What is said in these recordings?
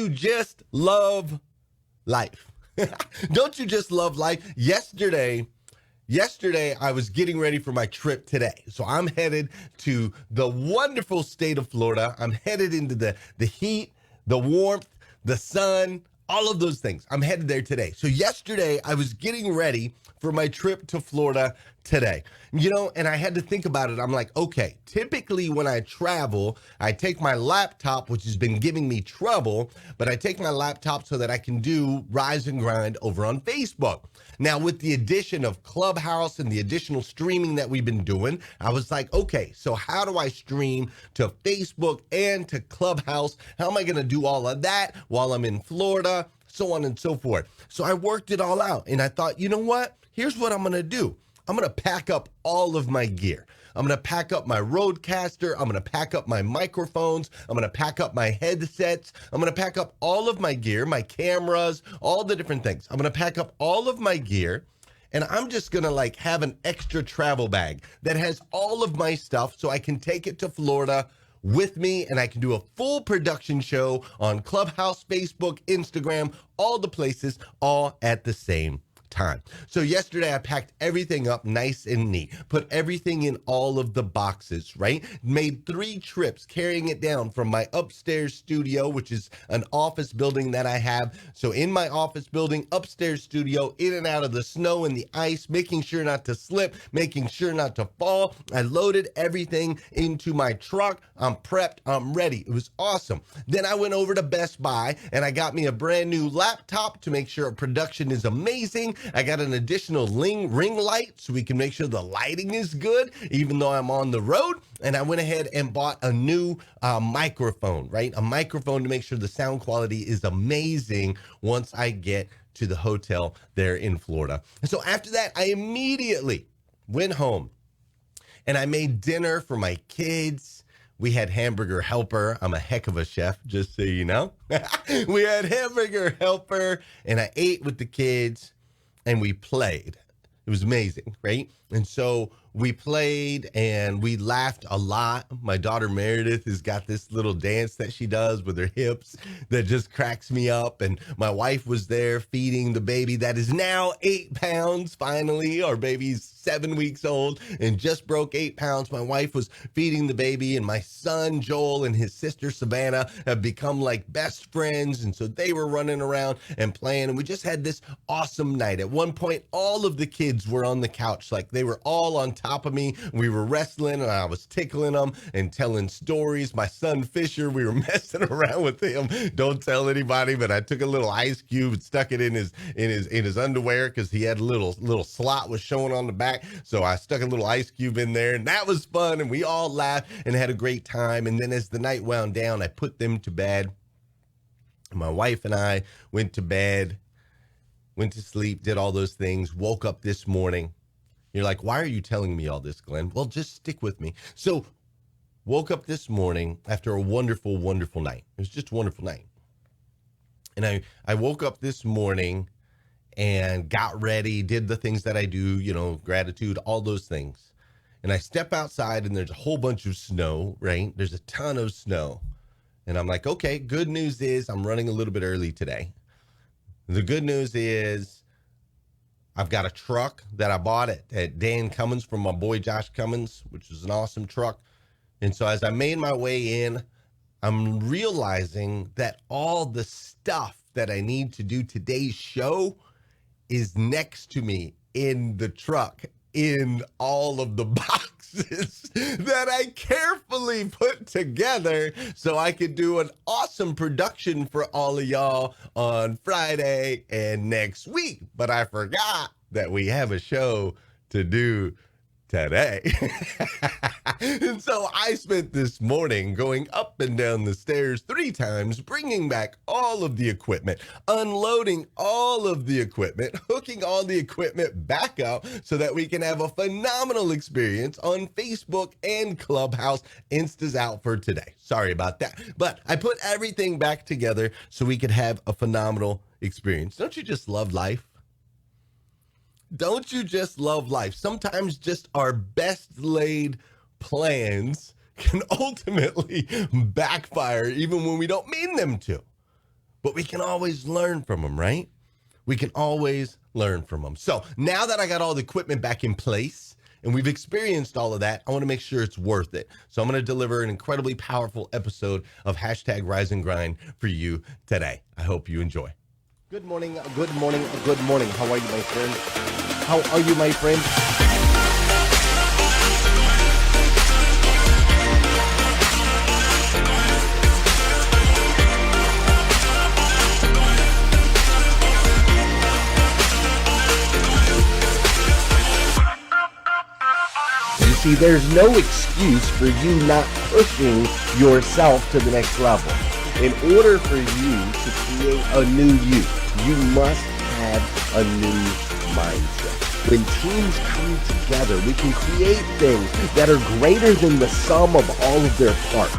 you just love life? Don't you just love life? Yesterday, I was getting ready for my trip today. So I'm headed to the wonderful state of Florida. I'm headed into the heat, the warmth, the sun, all of those things. I'm headed there today. So yesterday, I was getting ready for my trip to Florida today. And I had to think about it. I'm like, okay, typically when I travel, I take my laptop, which has been giving me trouble, but I take my laptop so that I can do Rise and Grind over on Facebook. Now, with the addition of Clubhouse and the additional streaming that we've been doing, I was like, okay, so how do I stream to Facebook and to Clubhouse? How am I going to do all of that while I'm in Florida? So on and so forth. So I worked it all out and I thought, you know what? Here's what I'm going to do. I'm going to pack up all of my gear. I'm going to pack up my Rodecaster. I'm going to pack up my microphones. I'm going to pack up my headsets. I'm going to pack up all of my gear, my cameras, all the different things. I'm going to pack up all of my gear. And I'm just going to have an extra travel bag that has all of my stuff so I can take it to Florida with me and I can do a full production show on Clubhouse, Facebook, Instagram, all the places, all at the same time. So yesterday I packed everything up nice and neat, put everything in all of the boxes, right? Made 3 trips carrying it down from my upstairs studio, which is an office building that I have. So in my office building, upstairs studio, in and out of the snow and the ice, making sure not to slip, making sure not to fall. I loaded everything into my truck. I'm prepped. I'm ready. It was awesome. Then I went over to Best Buy and I got me a brand new laptop to make sure production is amazing. I got an additional ring light so we can make sure the lighting is good, even though I'm on the road. And I went ahead and bought a new microphone, right? A microphone to make sure the sound quality is amazing once I get to the hotel there in Florida. And so after that, I immediately went home and I made dinner for my kids. We had Hamburger Helper. I'm a heck of a chef, just so you know. We had Hamburger Helper and I ate with the kids. And we played. It was amazing, right? And so we played and we laughed a lot. My daughter Meredith has got this little dance that she does with her hips that just cracks me up. And my wife was there feeding the baby that is now 8 pounds. Finally, our baby's 7 weeks old and just broke 8 pounds. My wife was feeding the baby, and my son Joel and his sister Savannah have become like best friends. And so they were running around and playing, and we just had this awesome night. At one point, all of the kids were on the couch, like they were all on top of me. We were wrestling and I was tickling them and telling stories. My son Fisher, we were messing around with him. Don't tell anybody, but I took a little ice cube and stuck it in his underwear because he had a little slot was showing on the back. So I stuck a little ice cube in there, and that was fun, and we all laughed and had a great time. And then as the night wound down, I put them to bed. My wife and I went to bed, went to sleep, did all those things, woke up this morning. You're like, why are you telling me all this, Glenn? Well, just stick with me. So woke up this morning after a wonderful, wonderful night. It was just a wonderful night. And I woke up this morning and got ready, did the things that I do, gratitude, all those things. And I step outside and there's a whole bunch of snow, right? There's a ton of snow. And I'm like, okay, good news is I'm running a little bit early today. The good news is I've got a truck that I bought at Dan Cummins from my boy Josh Cummins, which is an awesome truck. And so as I made my way in, I'm realizing that all the stuff that I need to do today's show is next to me in the truck in all of the boxes that I carefully put together so I could do an awesome production for all of y'all on Friday and next week. But I forgot that we have a show to do today. And so I spent this morning going up and down the stairs 3 times, bringing back all of the equipment, unloading all of the equipment, hooking all the equipment back up so that we can have a phenomenal experience on Facebook and Clubhouse. Insta's out for today. Sorry about that. But I put everything back together so we could have a phenomenal experience. Don't you just love life? Don't you just love life? Sometimes just our best laid plans can ultimately backfire even when we don't mean them to. but we can always learn from them, right? We can always learn from them. So now that I got all the equipment back in place and we've experienced all of that, I want to make sure it's worth it. So I'm going to deliver an incredibly powerful episode of hashtag Rise and Grind for you today. I hope you enjoy. Good morning, good morning, good morning. How are you, my friend? How are you, my friend? See, there's no excuse for you not pushing yourself to the next level. In order for you to create a new you must have a new mindset. When teams come together, we can create things that are greater than the sum of all of their parts.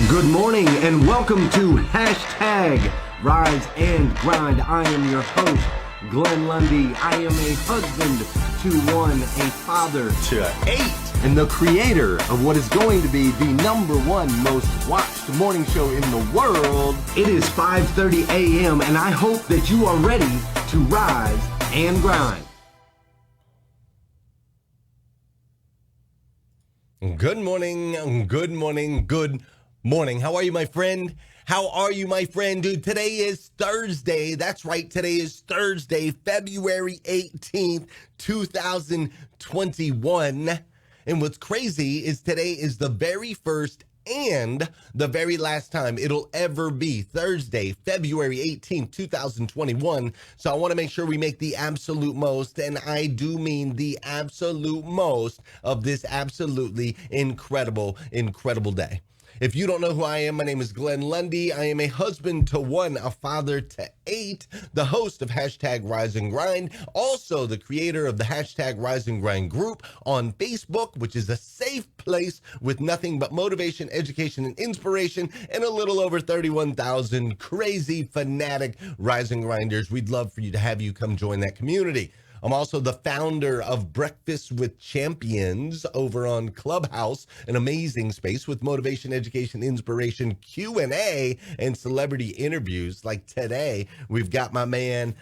Good morning and welcome to hashtag Rise and Grind. I am your host, Glenn Lundy. I am a husband to one, a father to 8, and the creator of what is going to be the #1 most watched morning show in the world. It is 5:30 a.m. and I hope that you are ready to rise and grind. Good morning, good morning, good morning. How are you, my friend? How are you, my friend? Dude, today is Thursday. That's right. Today is Thursday, February 18th, 2021. And what's crazy is today is the very first and the very last time it'll ever be Thursday, February 18th, 2021. So I want to make sure we make the absolute most, and I do mean the absolute most of this absolutely incredible, incredible day. If you don't know who I am, my name is Glenn Lundy. I am a husband to 1, a father to 8, the host of hashtag Rise and Grind, also the creator of the hashtag Rise and Grind group on Facebook, which is a safe place with nothing but motivation, education, and inspiration, and a little over 31,000 crazy, fanatic Rise and Grinders. We'd love for you to have you come join that community. I'm also the founder of Breakfast with Champions over on Clubhouse, an amazing space with motivation, education, inspiration, Q&A, and celebrity interviews. Like today, we've got my man,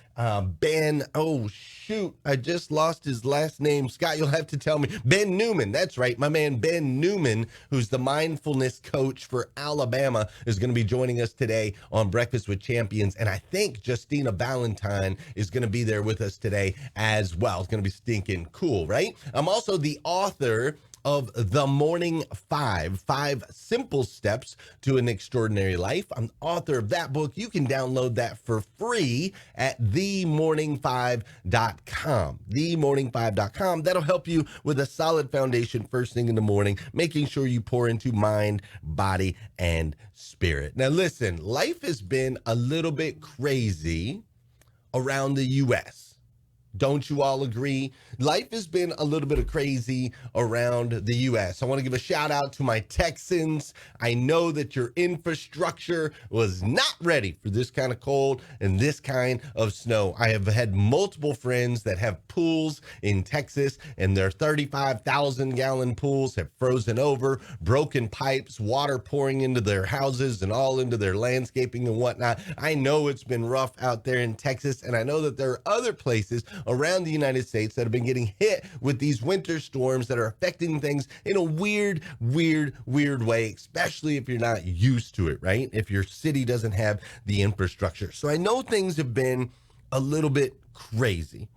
Ben. Oh, shoot. I just lost his last name. Scott, you'll have to tell me. Ben Newman. That's right. My man, Ben Newman, who's the mindfulness coach for Alabama, is going to be joining us today on Breakfast with Champions. And I think Justina Valentine is going to be there with us today as well. It's going to be stinking cool, right? I'm also the author of The Morning 5 Simple Steps to an Extraordinary Life. I'm the author of that book. You can download that for free at themorning5.com. Themorning5.com. That'll help you with a solid foundation first thing in the morning, making sure you pour into mind, body, and spirit. Now listen, life has been a little bit crazy around the U.S. Don't you all agree? Life has been a little bit of crazy around the U.S. I want to give a shout out to my Texans. I know that your infrastructure was not ready for this kind of cold and this kind of snow. I have had multiple friends that have pools in Texas, and their 35,000-gallon pools have frozen over, broken pipes, water pouring into their houses and all into their landscaping and whatnot. I know it's been rough out there in Texas, and I know that there are other places around the United States that have been getting hit with these winter storms that are affecting things in a weird way, especially if you're not used to it, right? If your city doesn't have the infrastructure. So I know things have been a little bit crazy.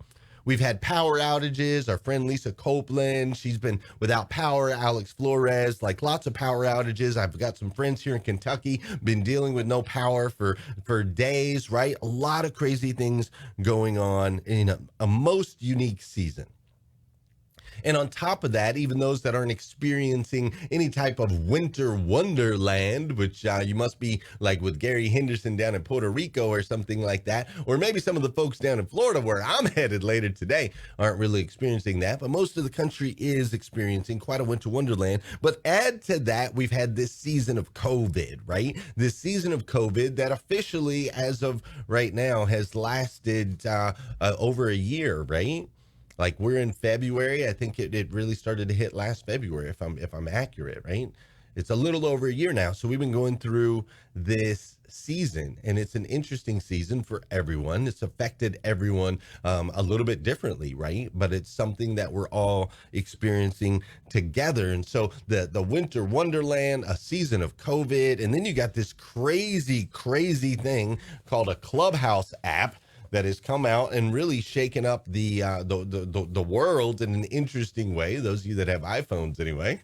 We've had power outages. Our friend Lisa Copeland, she's been without power. Alex Flores, like lots of power outages. I've got some friends here in Kentucky, been dealing with no power for days, right? A lot of crazy things going on in a most unique season. And on top of that, even those that aren't experiencing any type of winter wonderland, which you must be like with Gary Henderson down in Puerto Rico or something like that, or maybe some of the folks down in Florida where I'm headed later today aren't really experiencing that, but most of the country is experiencing quite a winter wonderland. But add to that, we've had this season of COVID, right? This season of COVID that officially, as of right now, has lasted over a year, right? Like we're in February. I think it really started to hit last February, if I'm accurate, right? It's a little over a year now. So we've been going through this season, and it's an interesting season for everyone. It's affected everyone a little bit differently, right? But it's something that we're all experiencing together. And so the winter wonderland, a season of COVID, and then you got this crazy thing called a Clubhouse app that has come out and really shaken up the world in an interesting way. Those of you that have iPhones anyway,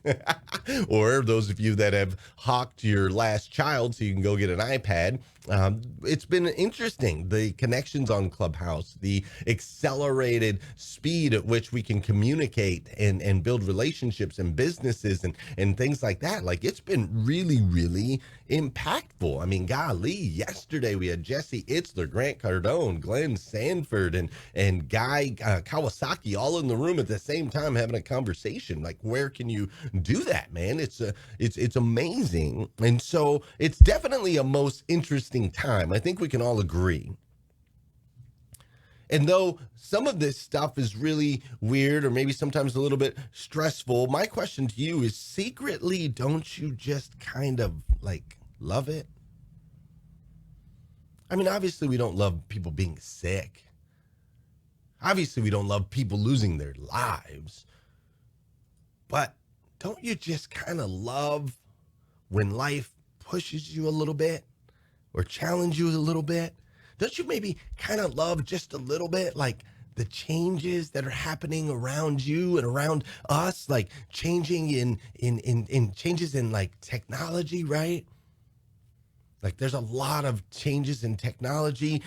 or those of you that have hawked your last child so you can go get an iPad. It's been interesting. The connections on Clubhouse, the accelerated speed at which we can communicate and build relationships and businesses and things like that. Like it's been really impactful. I mean, golly, yesterday we had Jesse Itzler, Grant Cardone, Glenn Sanford, and Guy Kawasaki all in the room at the same time having a conversation. Like, where can you do that, man? It's amazing. And so it's definitely a most interesting time. I think we can all agree. And though some of this stuff is really weird or maybe sometimes a little bit stressful, my question to you is, secretly, don't you just kind of like love it? I mean, obviously we don't love people being sick. Obviously we don't love people losing their lives. But don't you just kind of love when life pushes you a little bit or challenge you a little bit? Don't you maybe kind of love just a little bit, like the changes that are happening around you and around us, like changing in changes in like technology, right? Like there's a lot of changes in technology.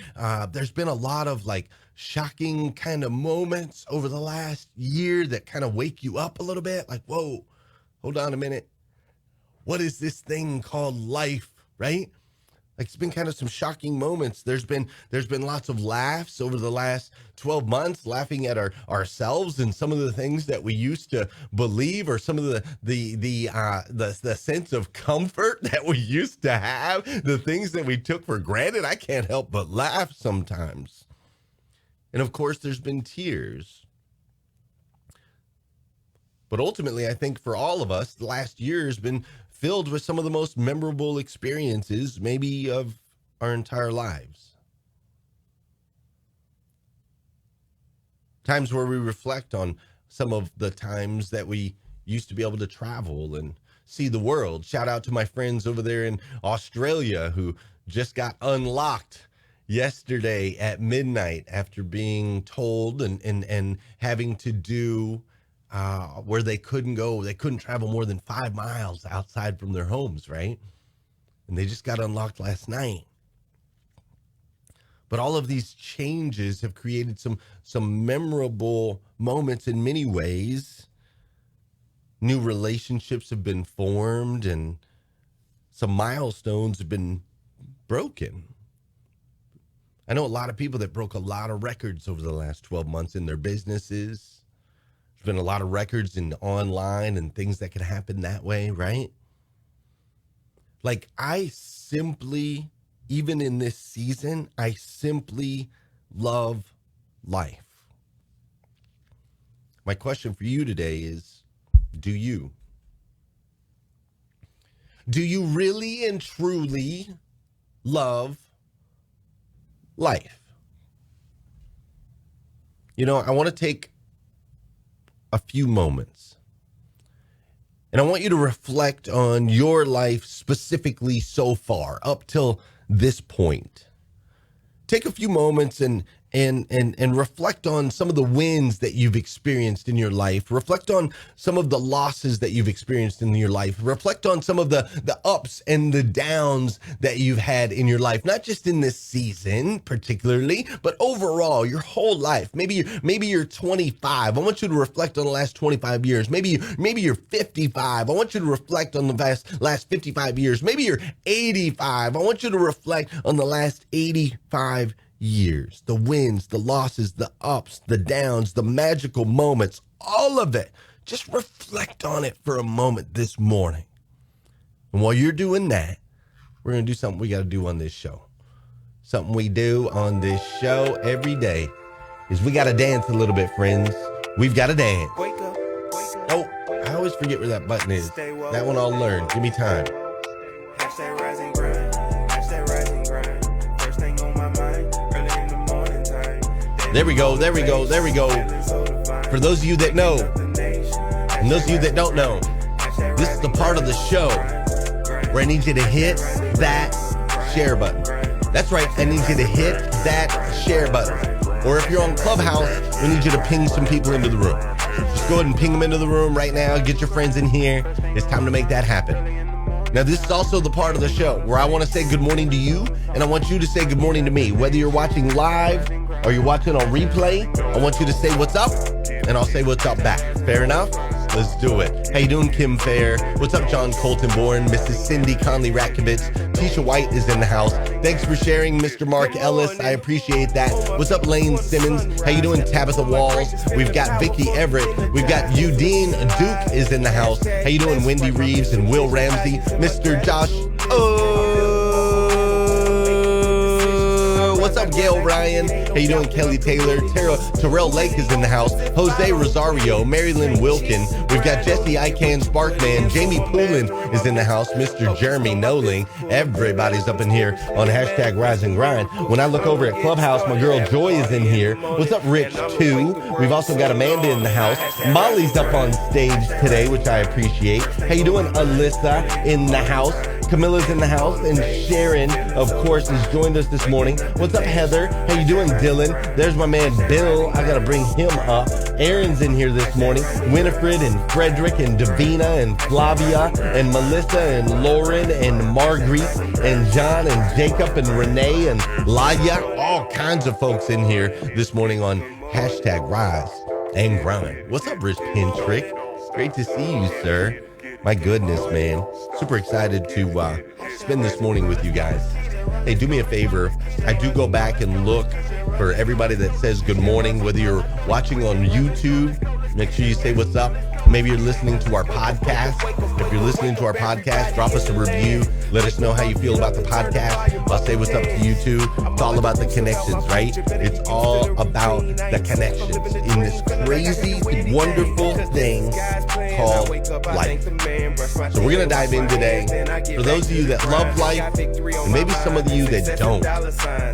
There's been a lot of like shocking kind of moments over the last year that kind of wake you up a little bit. Like, whoa, hold on a minute. What is this thing called life, right? Like it's been kind of some shocking moments. There's been lots of laughs over the last 12 months, laughing at ourselves and some of the things that we used to believe, or some of the sense of comfort that we used to have, the things that we took for granted. I can't help but laugh sometimes. And of course, there's been tears. But ultimately, I think for all of us, the last year has been filled with some of the most memorable experiences, maybe of our entire lives. Times where we reflect on some of the times that we used to be able to travel and see the world. Shout out to my friends over there in Australia who just got unlocked yesterday at midnight after being told and having to do where they couldn't travel more than 5 miles outside from their homes, right? And they just got unlocked last night. But all of these changes have created some memorable moments in many ways. New relationships have been formed and some milestones have been broken. I know a lot of people that broke a lot of records over the last 12 months in their businesses. There's been a lot of records in online and things that can happen that way, right? Like I simply, even in this season, I simply love life. My question for you today is, do you? Do you really and truly love life? You know, I want to take a few moments and I want you to reflect on your life specifically so far up till this point. Take a few moments and and reflect on some of the wins that you've experienced in your life. Reflect on some of the losses that you've experienced in your life. Reflect on some of the ups and the downs that you've had in your life, not just in this season particularly, but overall, your whole life. Maybe you're 25. I want you to reflect on the last 25 years. Maybe you're 55. I want you to reflect on the last 55 years. Maybe you're 85. I want you to reflect on the last 85 years, the wins, the losses, the ups, the downs, the magical moments, all of it. Just reflect on it for a moment this morning. And while you're doing that, we're going to do something we got to do on this show. Something we do on this show every day is we got to dance a little bit, friends. We've got to dance. Wake up, wake up. Oh, I always forget where that button is. That one I'll learn. Give me time. Hashtag rise and grind. Hashtag rise and grind. First thing on my mind, early in the morning time. There we go. For those of you that know, and those of you that don't know, this is the part of the show where I need you to hit that share button. That's right, I need you to hit that share button. Or if you're on Clubhouse, we need you to ping some people into the room. Just go ahead and ping them into the room right now. Get your friends in here. It's time to make that happen. Now, this is also the part of the show where I want to say good morning to you, and I want you to say good morning to me. Whether you're watching live or you're watching on replay, I want you to say what's up, and I'll say what's up back. Fair enough? Let's do it. How you doing, Kim Fair? What's up, John Colton-Born? Mrs. Cindy Conley-Ratkovitz? Tisha White is in the house. Thanks for sharing, Mr. Mark Ellis. I appreciate that. What's up, Lane Simmons? How you doing, Tabitha Walls? We've got Vicky Everett. We've got Udine Duke is in the house. How you doing, Wendy Reeves and Will Ramsey? Mr. Josh. What's up, Gail Ryan? How you doing, Kelly Taylor? Terrell Lake is in the house. Jose Rosario, Marilyn Wilkin. We've got Jesse Ican Sparkman. Jamie Poulin is in the house. Mr. Jeremy Noling. Everybody's up in here on hashtag Rise and Grind. When I look over at Clubhouse, my girl Joy is in here. What's up, Rich, too? We've also got Amanda in the house. Molly's up on stage today, which I appreciate. How you doing, Alyssa in the house? Camilla's in the house, and Sharon, of course, has joined us this morning. What's up, Heather? How you doing, Dylan? There's my man, Bill. I got to bring him up. Aaron's in here this morning. Winifred and Frederick and Davina and Flavia and Melissa and Lauren and Marguerite and John and Jacob and Renee and Laya. All kinds of folks in here this morning on hashtag Rise and Grind. What's up, Rich Pintrick? Great to see you, sir. My goodness, man. Super excited to spend this morning with you guys. Hey, do me a favor. I do go back and look for everybody that says good morning, whether you're watching on YouTube, make sure you say what's up. Maybe you're listening to our podcast. If you're listening to our podcast, drop us a review. Let us know how you feel about the podcast. I'll say what's up to you too. It's all about the connections, right? It's all about the connections in this crazy, wonderful thing called life. So we're going to dive in today. For those of you that love life, and maybe some of you that don't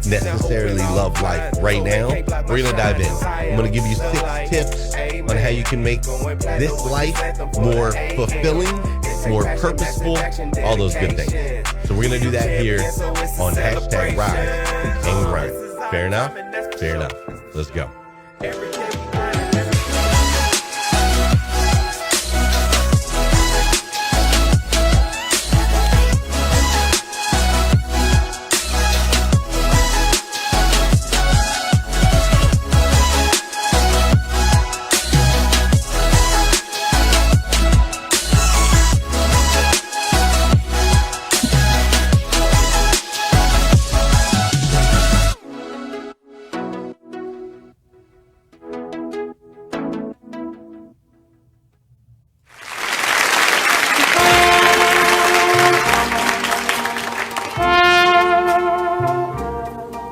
necessarily love life right now, we're going to dive in. I'm going to give you 6 tips on how you can make this life more fulfilling, more purposeful, all those good things. So we're going to do that here on hashtag Rise and Grind. Fair enough? Fair enough. Let's go.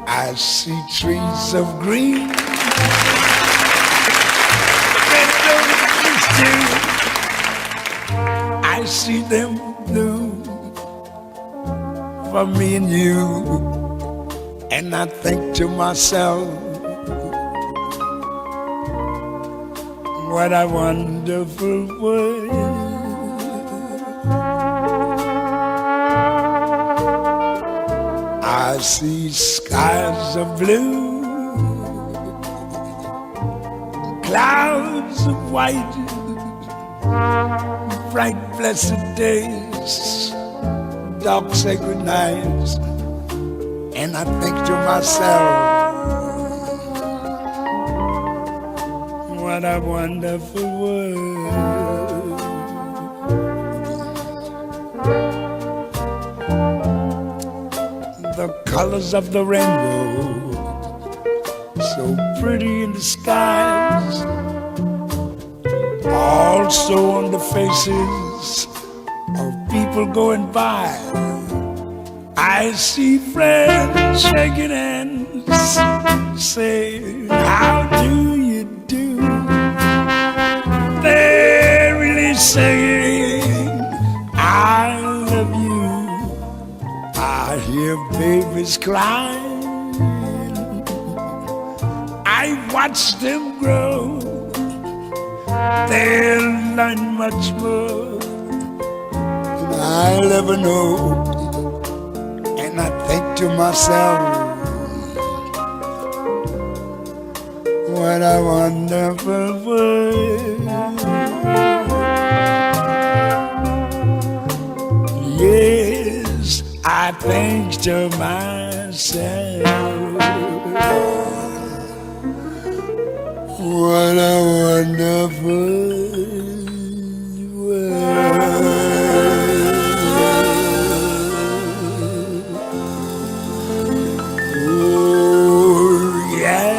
I see trees of green, I see them blue for me and you, and I think to myself, what a wonderful world. I see skies of blue clouds of white, bright blessed days, dark sacred nights, and I think to myself, what a wonderful world. The colors of the rainbow, so pretty in the skies, also on the faces of people going by. I see friends shaking hands, saying, how do you do? They're really saying, I love you. I hear babies crying, I watch them grow. They'll learn much more than I'll ever know. And I think to myself, what a wonderful world. Yes, I think to myself, what a wonderful world. Oh, yeah.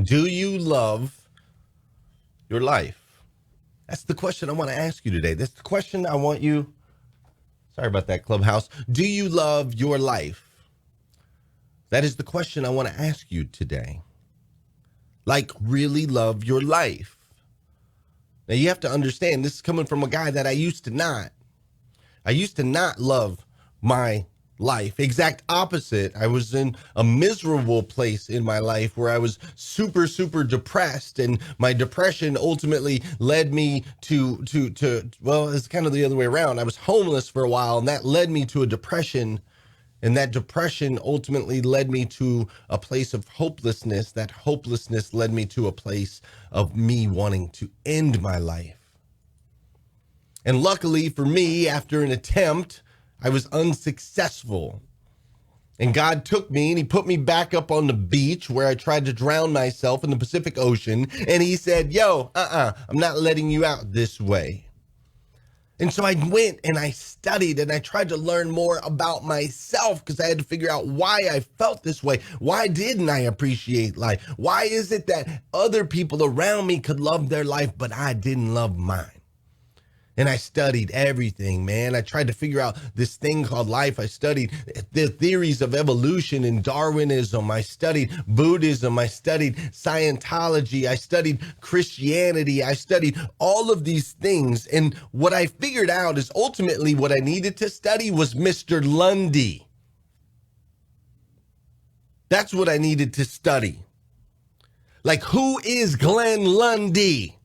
Do you love your life? That's the question I want to ask you today. That's the question I want you. Sorry about that, Clubhouse. Do you love your life? That is the question I want to ask you today. Like, really love your life. Now, you have to understand, this is coming from a guy that I used to not love my life. Exact opposite. I was in a miserable place in my life where I was super, super depressed, and my depression ultimately led me to well, it's kind of the other way around. I was homeless for a while, and that led me to a depression. And that depression ultimately led me to a place of hopelessness. That hopelessness led me to a place of me wanting to end my life. And luckily for me, after an attempt, I was unsuccessful. And God took me and he put me back up on the beach where I tried to drown myself in the Pacific Ocean. And he said, yo, I'm not letting you out this way. And so I went and I studied and I tried to learn more about myself, because I had to figure out why I felt this way. Why didn't I appreciate life? Why is it that other people around me could love their life, but I didn't love mine? And I studied everything, man. I tried to figure out this thing called life. I studied the theories of evolution and Darwinism. I studied Buddhism. I studied Scientology. I studied Christianity. I studied all of these things. And what I figured out is ultimately what I needed to study was Mr. Lundy. That's what I needed to study. Like, who is Glenn Lundy?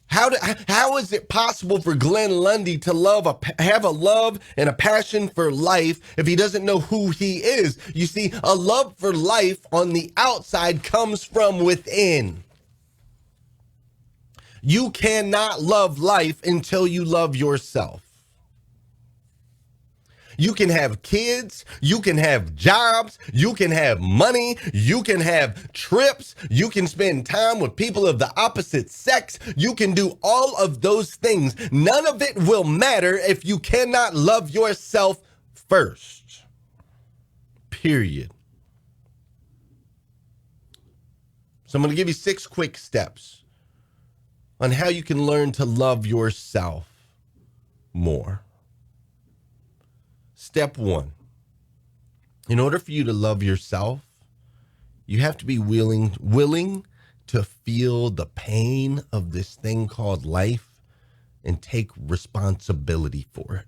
How is it possible for Glenn Lundy to have a love and a passion for life if he doesn't know who he is? You see, a love for life on the outside comes from within. You cannot love life until you love yourself. You can have kids, you can have jobs, you can have money, you can have trips, you can spend time with people of the opposite sex, you can do all of those things. None of it will matter if you cannot love yourself first. Period. So I'm going to give you 6 quick steps on how you can learn to love yourself more. Step 1, in order for you to love yourself, you have to be willing to feel the pain of this thing called life and take responsibility for it.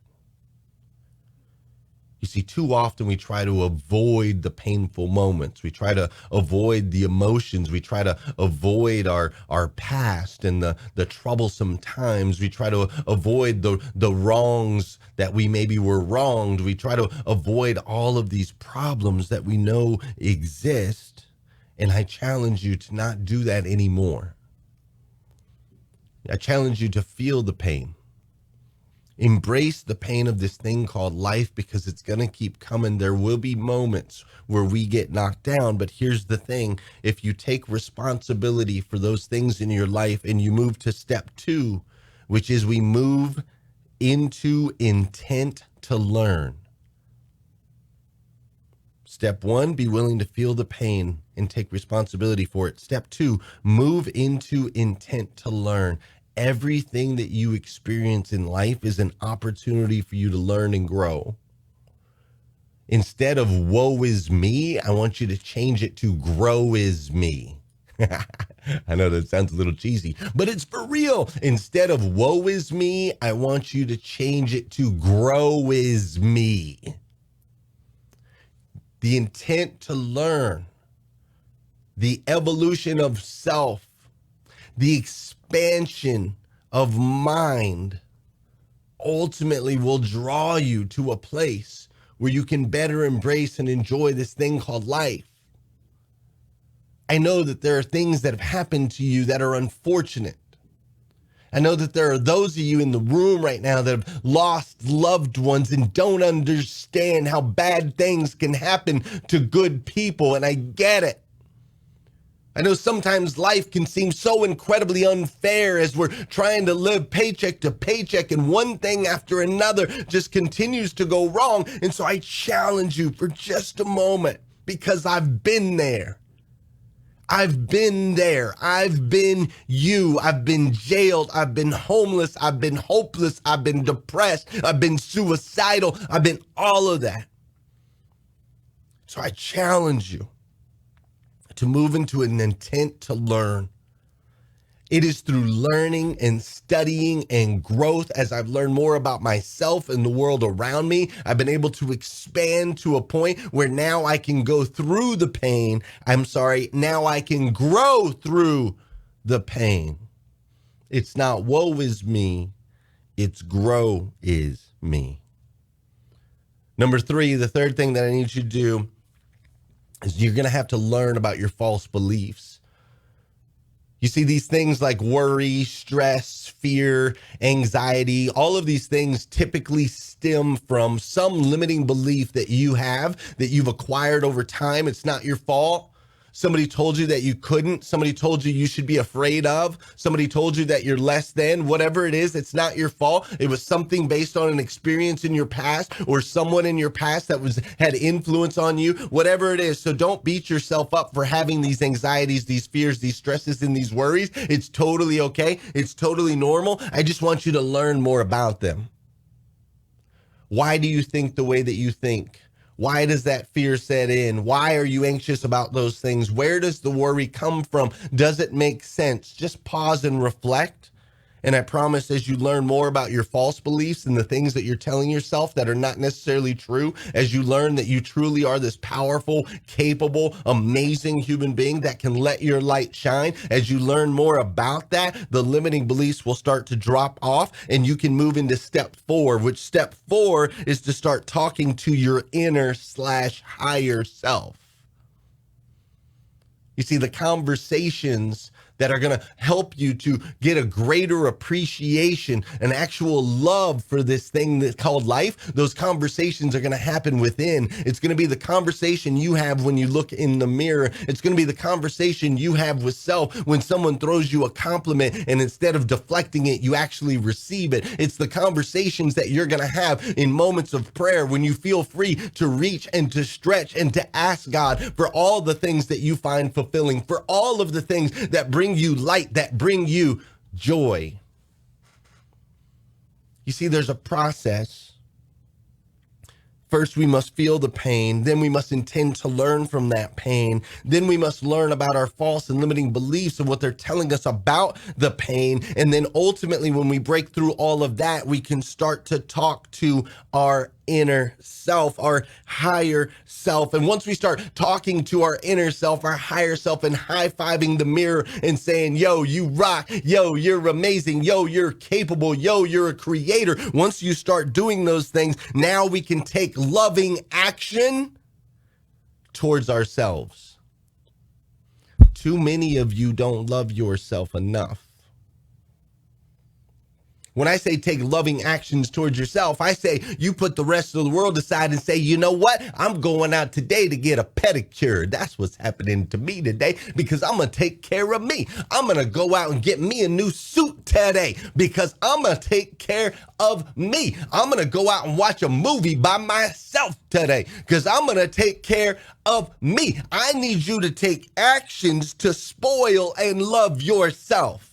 You see, too often we try to avoid the painful moments. We try to avoid the emotions. We try to avoid our past and the troublesome times. We try to avoid the wrongs that we maybe were wronged. We try to avoid all of these problems that we know exist. And I challenge you to not do that anymore. I challenge you to feel the pain. Embrace the pain of this thing called life, because it's going to keep coming. There will be moments where we get knocked down. But here's the thing. If you take responsibility for those things in your life and you move to step 2, which is we move into intent to learn. Step 1, be willing to feel the pain and take responsibility for it. Step 2, move into intent to learn. Everything that you experience in life is an opportunity for you to learn and grow. Instead of woe is me, I want you to change it to grow is me. I know that sounds a little cheesy, but it's for real. Instead of woe is me, I want you to change it to grow is me. The intent to learn, the evolution of self, the expansion of mind ultimately will draw you to a place where you can better embrace and enjoy this thing called life. I know that there are things that have happened to you that are unfortunate. I know that there are those of you in the room right now that have lost loved ones and don't understand how bad things can happen to good people, and I get it. I know sometimes life can seem so incredibly unfair as we're trying to live paycheck to paycheck, and one thing after another just continues to go wrong. And so I challenge you for just a moment, because I've been there. I've been there. I've been you. I've been jailed. I've been homeless. I've been hopeless. I've been depressed. I've been suicidal. I've been all of that. So I challenge you to move into an intent to learn. It is through learning and studying and growth, as I've learned more about myself and the world around me, I've been able to expand to a point where now I can go through the pain. Now I can grow through the pain. It's not woe is me, it's grow is me. Number 3, the third thing that I need you to do is you're going to have to learn about your false beliefs. You see, these things like worry, stress, fear, anxiety, all of these things typically stem from some limiting belief that you have, that you've acquired over time. It's not your fault. Somebody told you that you couldn't. Somebody told you should be afraid of. Somebody told you that you're less than. Whatever it is, it's not your fault. It was something based on an experience in your past or someone in your past that had influence on you, whatever it is. So don't beat yourself up for having these anxieties, these fears, these stresses, and these worries. It's totally okay. It's totally normal. I just want you to learn more about them. Why do you think the way that you think? Why does that fear set in? Why are you anxious about those things? Where does the worry come from? Does it make sense? Just pause and reflect. And I promise, as you learn more about your false beliefs and the things that you're telling yourself that are not necessarily true, as you learn that you truly are this powerful, capable, amazing human being that can let your light shine, as you learn more about that, the limiting beliefs will start to drop off and you can move into step 4, which step 4 is to start talking to your inner/higher self. You see, the conversations that are going to help you to get a greater appreciation, an actual love for this thing that's called life, those conversations are going to happen within. It's going to be the conversation you have when you look in the mirror. It's going to be the conversation you have with self when someone throws you a compliment and instead of deflecting it, you actually receive it. It's the conversations that you're going to have in moments of prayer when you feel free to reach and to stretch and to ask God for all the things that you find fulfilling, for all of the things that bring you light, that bring you joy. You see, there's a process. First, we must feel the pain. Then we must intend to learn from that pain. Then we must learn about our false and limiting beliefs and what they're telling us about the pain. And then ultimately, when we break through all of that, we can start to talk to our inner self, our higher self. And once we start talking to our inner self, our higher self, and high-fiving the mirror and saying, yo, you rock, yo, you're amazing, yo, you're capable, yo, you're a creator. Once you start doing those things, now we can take loving action towards ourselves. Too many of you don't love yourself enough. When I say take loving actions towards yourself, I say you put the rest of the world aside and say, you know what? I'm going out today to get a pedicure. That's what's happening to me today because I'm going to take care of me. I'm going to go out and get me a new suit today because I'm going to take care of me. I'm going to go out and watch a movie by myself today because I'm going to take care of me. I need you to take actions to spoil and love yourself.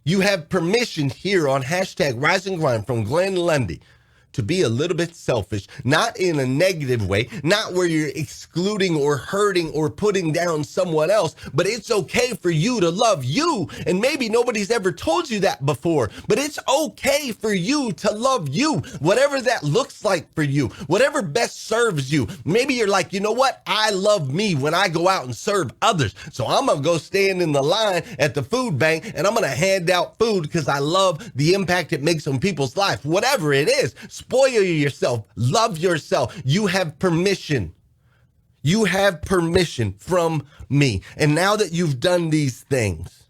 You have permission here on hashtag Rise and Grind from Glenn Lundy to be a little bit selfish, not in a negative way, not where you're excluding or hurting or putting down someone else, but it's okay for you to love you. And maybe nobody's ever told you that before, but it's okay for you to love you, whatever that looks like for you, whatever best serves you. Maybe you're like, you know what? I love me when I go out and serve others. So I'm going to go stand in the line at the food bank and I'm going to hand out food because I love the impact it makes on people's life. Whatever it is, spoil yourself, love yourself. You have permission. You have permission from me. And now that you've done these things,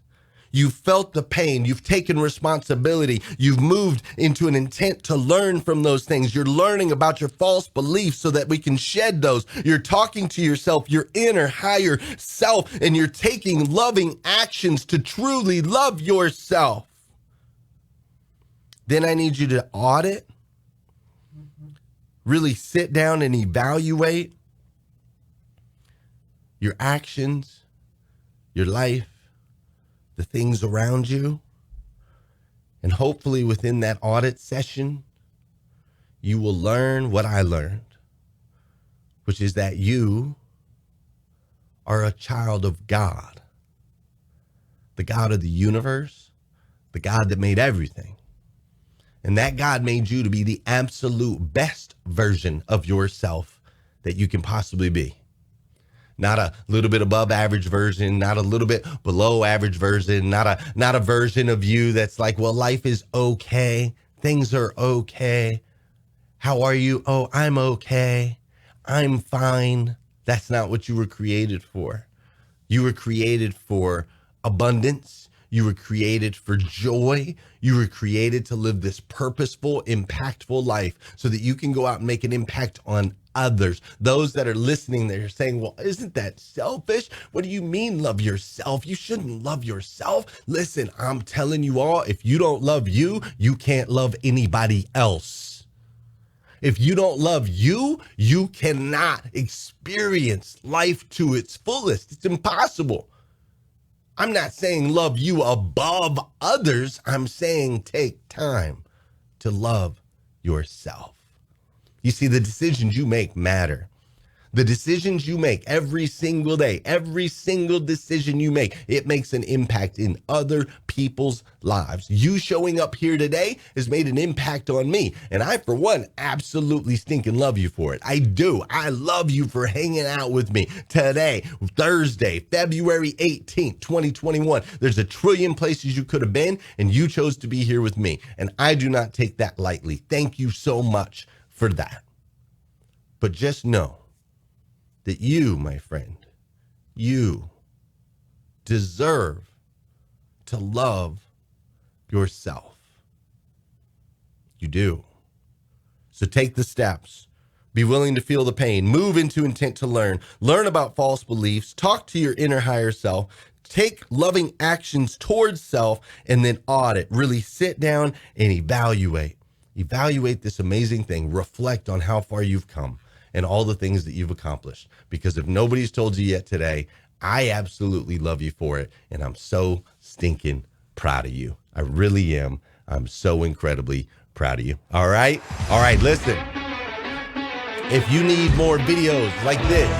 you've felt the pain, you've taken responsibility, you've moved into an intent to learn from those things. You're learning about your false beliefs so that we can shed those. You're talking to yourself, your inner higher self, and you're taking loving actions to truly love yourself. Then I need you to audit, really sit down and evaluate your actions, your life, the things around you. And hopefully within that audit session, you will learn what I learned, which is that you are a child of God, the God of the universe, the God that made everything. And that God made you to be the absolute best version of yourself that you can possibly be. Not a little bit above average version, not a little bit below average version, not a version of you that's like, well, life is okay. Things are okay. How are you? Oh, I'm okay. I'm fine. That's not what you were created for. You were created for abundance. You were created for joy. You were created to live this purposeful, impactful life so that you can go out and make an impact on others. Those that are listening, they're saying, well, isn't that selfish? What do you mean love yourself? You shouldn't love yourself. Listen, I'm telling you all, if you don't love you, you can't love anybody else. If you don't love you, you cannot experience life to its fullest. It's impossible. I'm not saying love you above others. I'm saying take time to love yourself. You see, the decisions you make matter. The decisions you make every single day, every single decision you make, it makes an impact in other people's lives. You showing up here today has made an impact on me. And I, for one, absolutely stinking love you for it. I do. I love you for hanging out with me today, Thursday, February 18th, 2021. There's a trillion places you could have been, and you chose to be here with me. And I do not take that lightly. Thank you so much for that. But just know that you, my friend, you deserve to love yourself. You do. So take the steps. Be willing to feel the pain. Move into intent to learn. Learn about false beliefs. Talk to your inner higher self. Take loving actions towards self, and then audit. Really sit down and evaluate. Evaluate this amazing thing. Reflect on how far you've come and all the things that you've accomplished. Because if nobody's told you yet today, I absolutely love you for it. And I'm so stinking proud of you. I really am. I'm so incredibly proud of you. All right. All right. Listen, if you need more videos like this,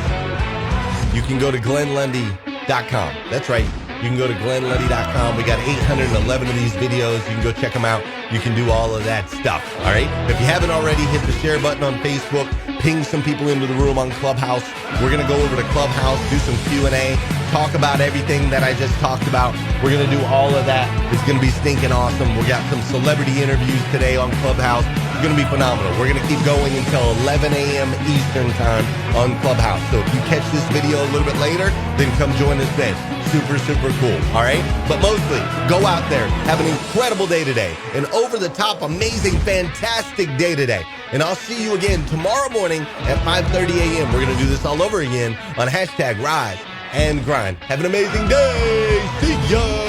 you can go to glennlundy.com. That's right. You can go to glennlundy.com. We got 811 of these videos. You can go check them out. You can do all of that stuff, all right? If you haven't already, hit the share button on Facebook. Ping some people into the room on Clubhouse. We're going to go over to Clubhouse, do some Q&A, talk about everything that I just talked about. We're going to do all of that. It's going to be stinking awesome. We got some celebrity interviews today on Clubhouse. It's going to be phenomenal. We're going to keep going until 11 a.m. Eastern time on Clubhouse. So if you catch this video a little bit later, then come join us then. Super, super cool. All right? But mostly, go out there, have an incredible day today, an over-the-top, amazing, fantastic day today. And I'll see you again tomorrow morning at 5:30 a.m. We're going to do this all over again on hashtag Rise and Grind. Have an amazing day. See ya.